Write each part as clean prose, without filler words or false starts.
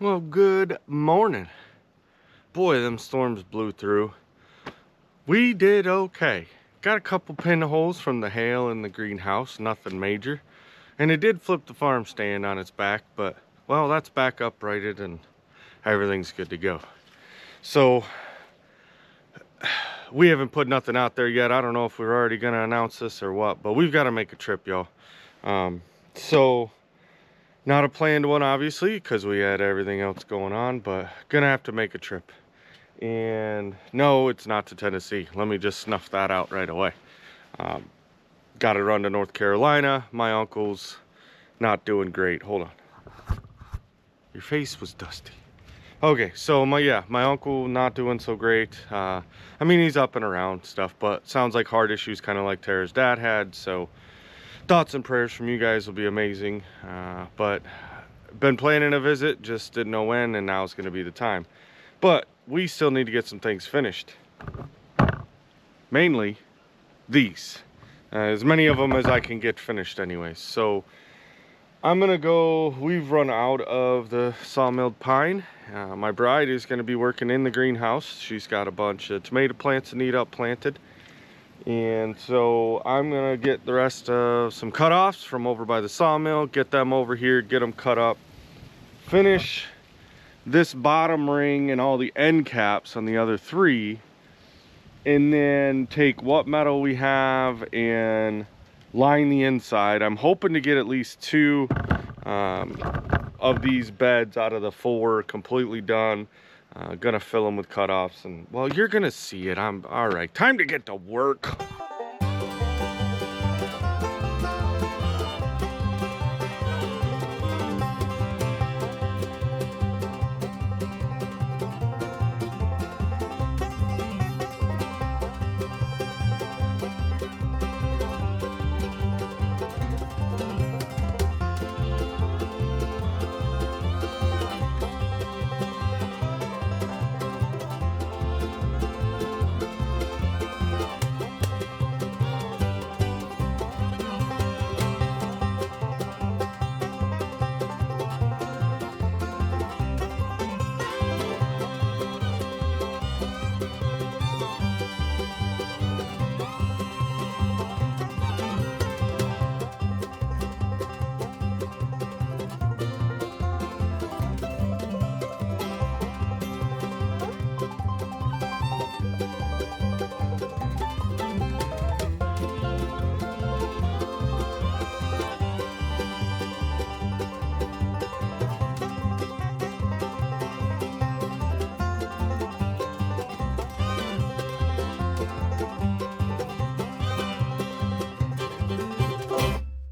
Well, good morning. Boy, them storms blew through. We did okay. Got a couple pinholes from the hail in the greenhouse, nothing major. And it did flip the farm stand on its back, but, well, that's back uprighted and everything's good to go. So, we haven't put nothing out there yet. I don't know if we're already going to announce this or what, but we've got to make a trip, y'all. So, not a planned one, obviously, because we had everything else going on, but gonna have to make a trip. And no, it's not to Tennessee. Let me just snuff that out right away. Got to run to North Carolina. My uncle's not doing great. Hold on. Your face was dusty. Okay, so my uncle not doing so great. I mean, he's up and around stuff, but sounds like heart issues, kind of like Tara's dad had. So thoughts and prayers from you guys will be amazing. But been planning a visit, just didn't know when, and now is going to be the time. But we still need to get some things finished. Mainly these. As many of them as I can get finished anyways. So I'm going to go, we've run out of the sawmilled pine. My bride is going to be working in the greenhouse. She's got a bunch of tomato plants that need up planted. And so I'm gonna get the rest of some cutoffs from over by the sawmill, get them over here, get them cut up, finish this bottom ring and all the end caps on the other three, and then take what metal we have and line the inside. I'm hoping to get at least 2 of these beds out of the 4 completely done. Gonna fill them with cutoffs, and well, you're gonna see it. I'm all right. Time to get to work.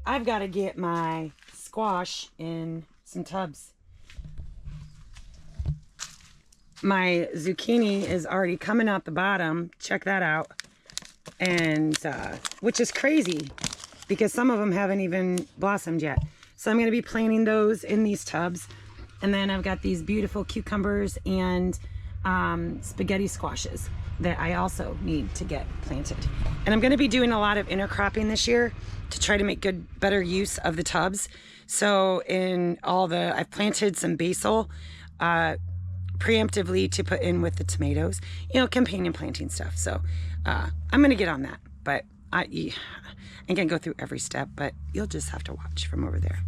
I've got to get my squash in some tubs. My zucchini is already coming out the bottom. Check that out. And which is crazy because some of them haven't even blossomed yet. So I'm going to be planting those in these tubs. And then I've got these beautiful cucumbers and spaghetti squashes that I also need to get planted. And I'm going to be doing a lot of intercropping this year to try to make better use of the tubs. So I've planted some basil preemptively to put in with the tomatoes, companion planting stuff. So I'm going to get on that, but I'm going to go through every step, but you'll just have to watch from over there.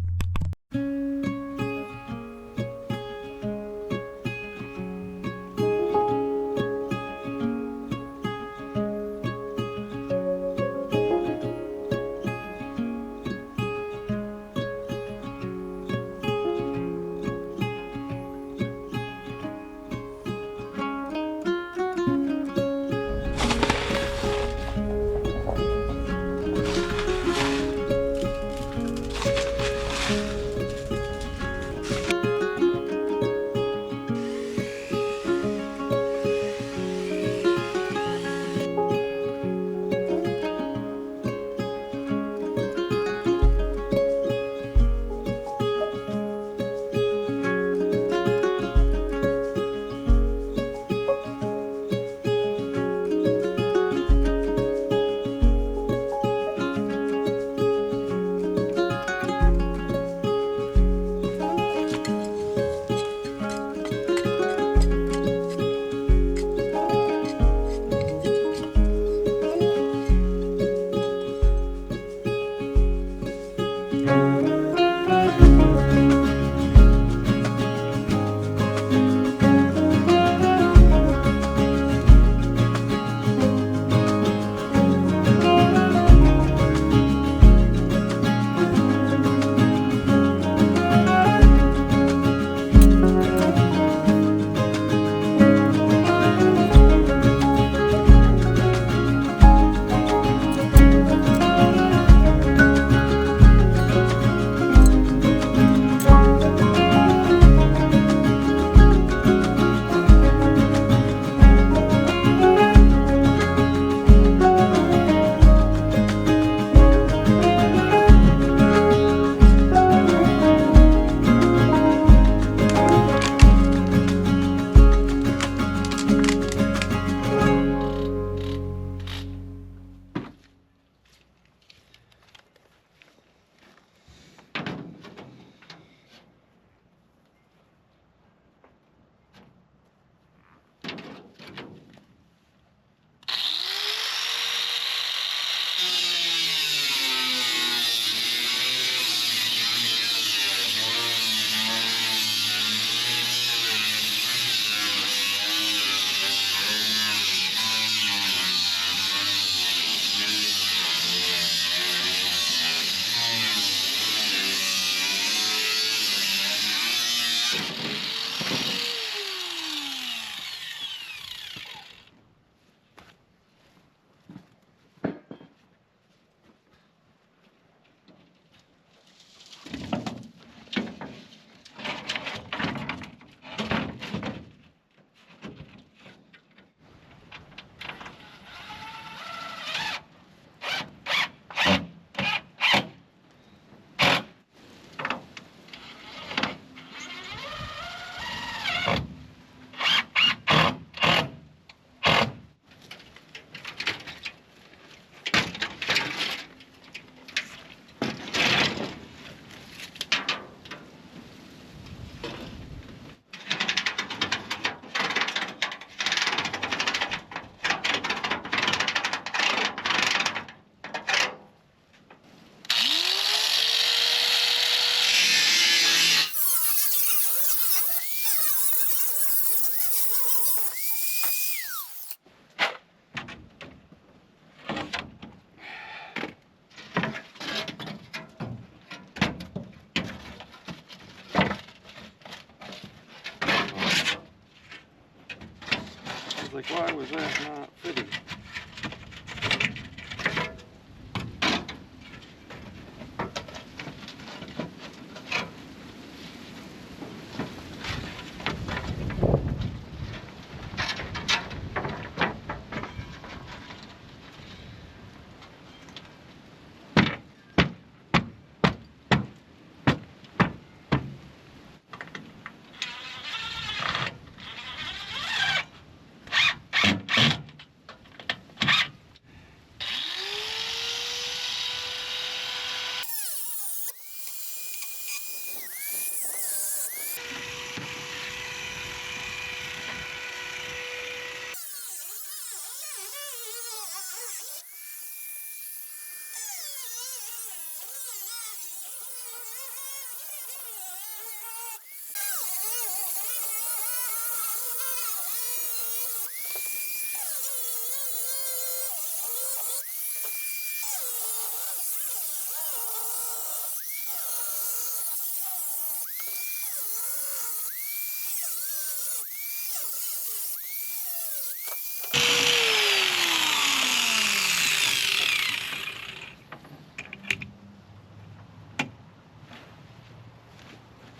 was like, why was that not fitting?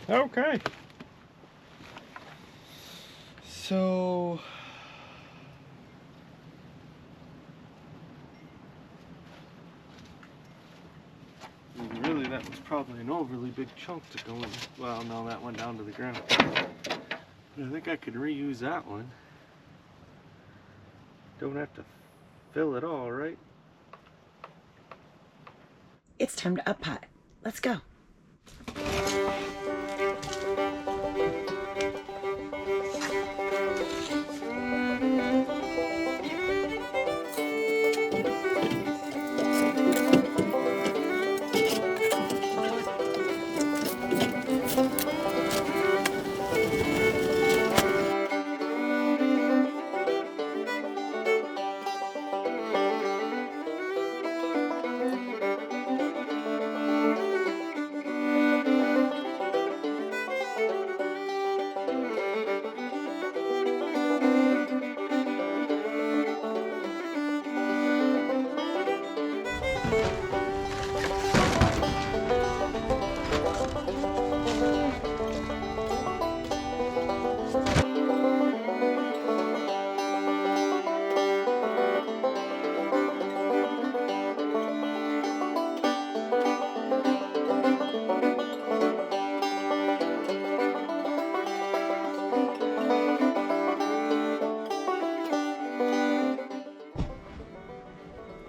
Okay. So really that was probably an overly big chunk to go in. Well, no, that went down to the ground. But I think I could reuse that one. Don't have to fill it all, right? It's time to up pot. Let's go.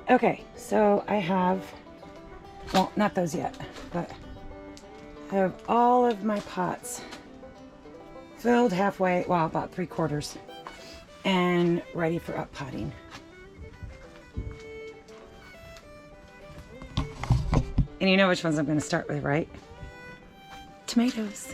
Okay, so I have, well, not those yet, but I have all of my pots filled halfway, well, about 3/4, and ready for up potting. And you know which ones I'm going to start with, right? Tomatoes.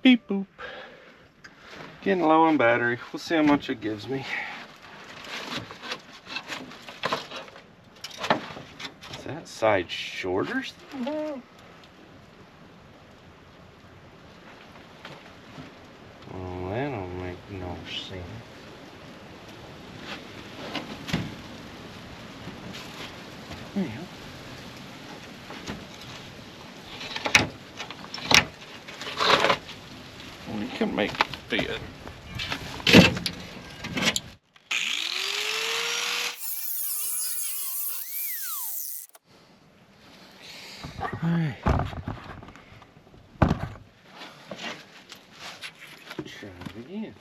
Beep boop. Getting low on battery. We'll see how much it gives me. Is that side shorter somehow? Oh, that don't make no sense. There you go. can make fit. Alright. Try it again.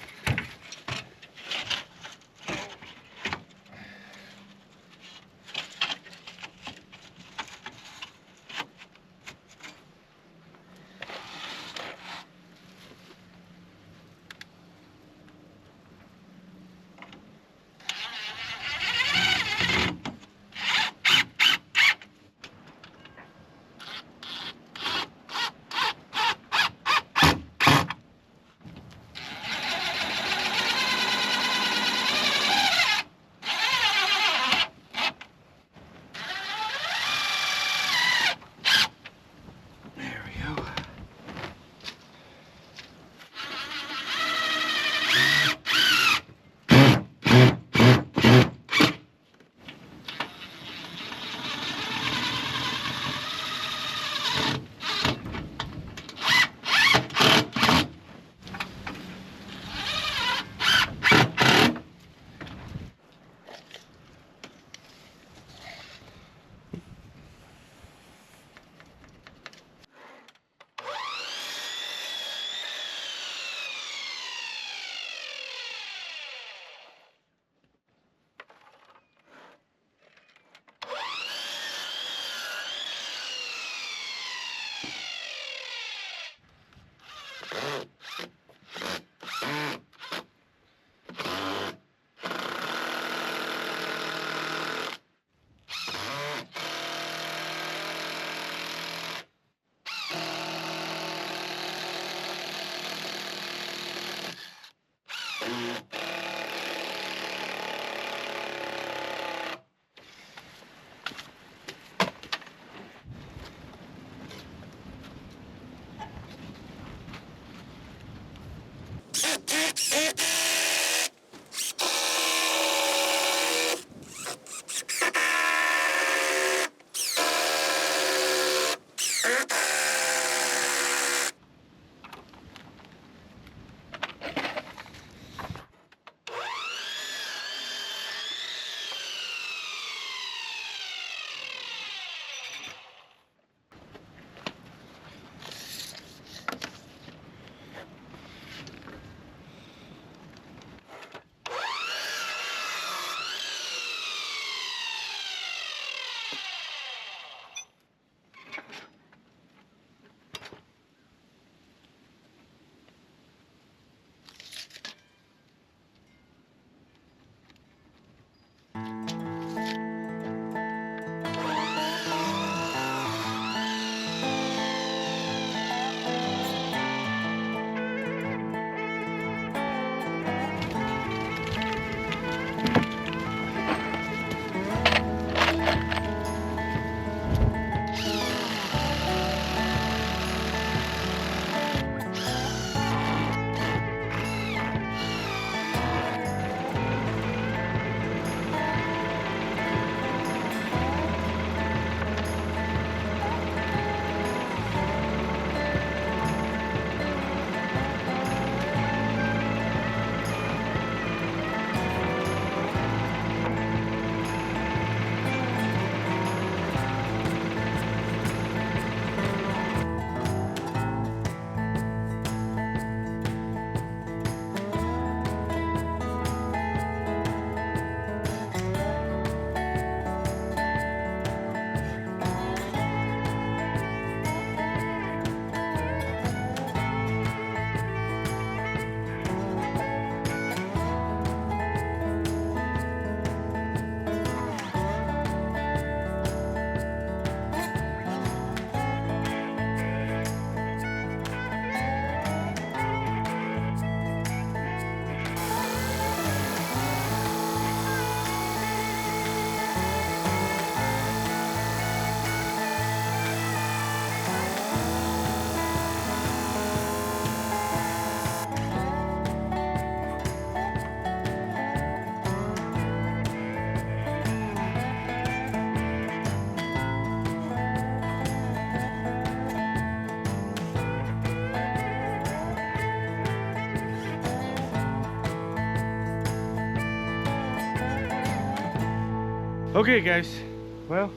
Okay guys, well,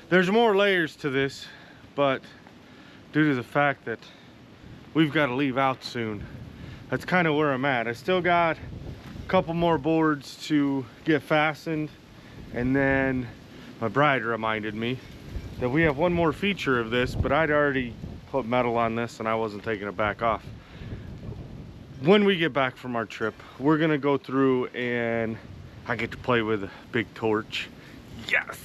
there's more layers to this, but due to the fact that we've got to leave out soon, that's kind of where I'm at. I still got a couple more boards to get fastened, and then my bride reminded me that we have one more feature of this, but I'd already put metal on this and I wasn't taking it back off. When we get back from our trip, we're gonna go through and I get to play with a big torch. Yes!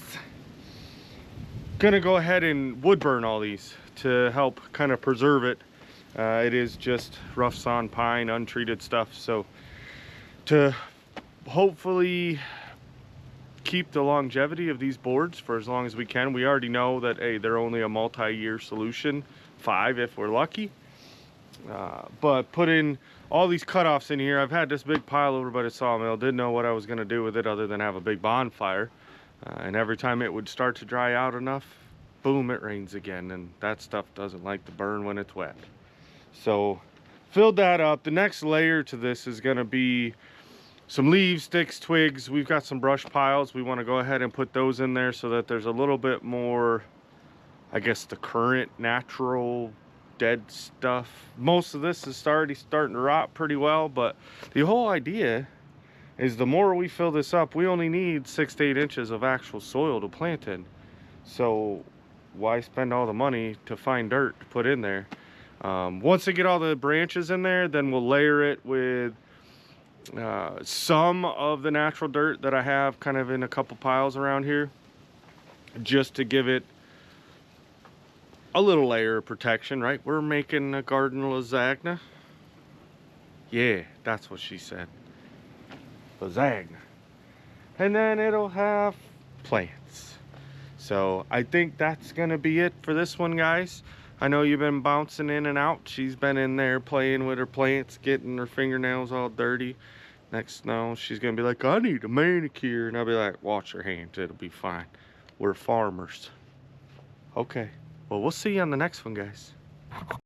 Gonna go ahead and wood burn all these to help kind of preserve it. It is just rough sawn pine, untreated stuff, so to hopefully keep the longevity of these boards for as long as we can. We already know that, hey, they're only a multi-year solution, 5 if we're lucky. But putting all these cutoffs in here, I've had this big pile over by the sawmill, didn't know what I was gonna do with it other than have a big bonfire. And every time it would start to dry out enough, boom, it rains again, and that stuff doesn't like to burn when it's wet. So filled that up. The next layer to this is gonna be some leaves, sticks, twigs. We've got some brush piles. We want to go ahead and put those in there so that there's a little bit more, I guess, the current natural dead stuff. Most of this is already starting to rot pretty well, but the whole idea is the more we fill this up, we only need 6 to 8 inches of actual soil to plant in. So why spend all the money to find dirt to put in there? Once I get all the branches in there, then we'll layer it with some of the natural dirt that I have kind of in a couple piles around here, just to give it a little layer of protection, right? We're making a garden lasagna. Yeah, that's what she said. Lasagna. And then it'll have plants. So I think that's gonna be it for this one, guys. I know you've been bouncing in and out. She's been in there playing with her plants, getting her fingernails all dirty. Next, no, she's gonna be like, I need a manicure. And I'll be like, wash your hands, it'll be fine. We're farmers. Okay, well, we'll see you on the next one, guys.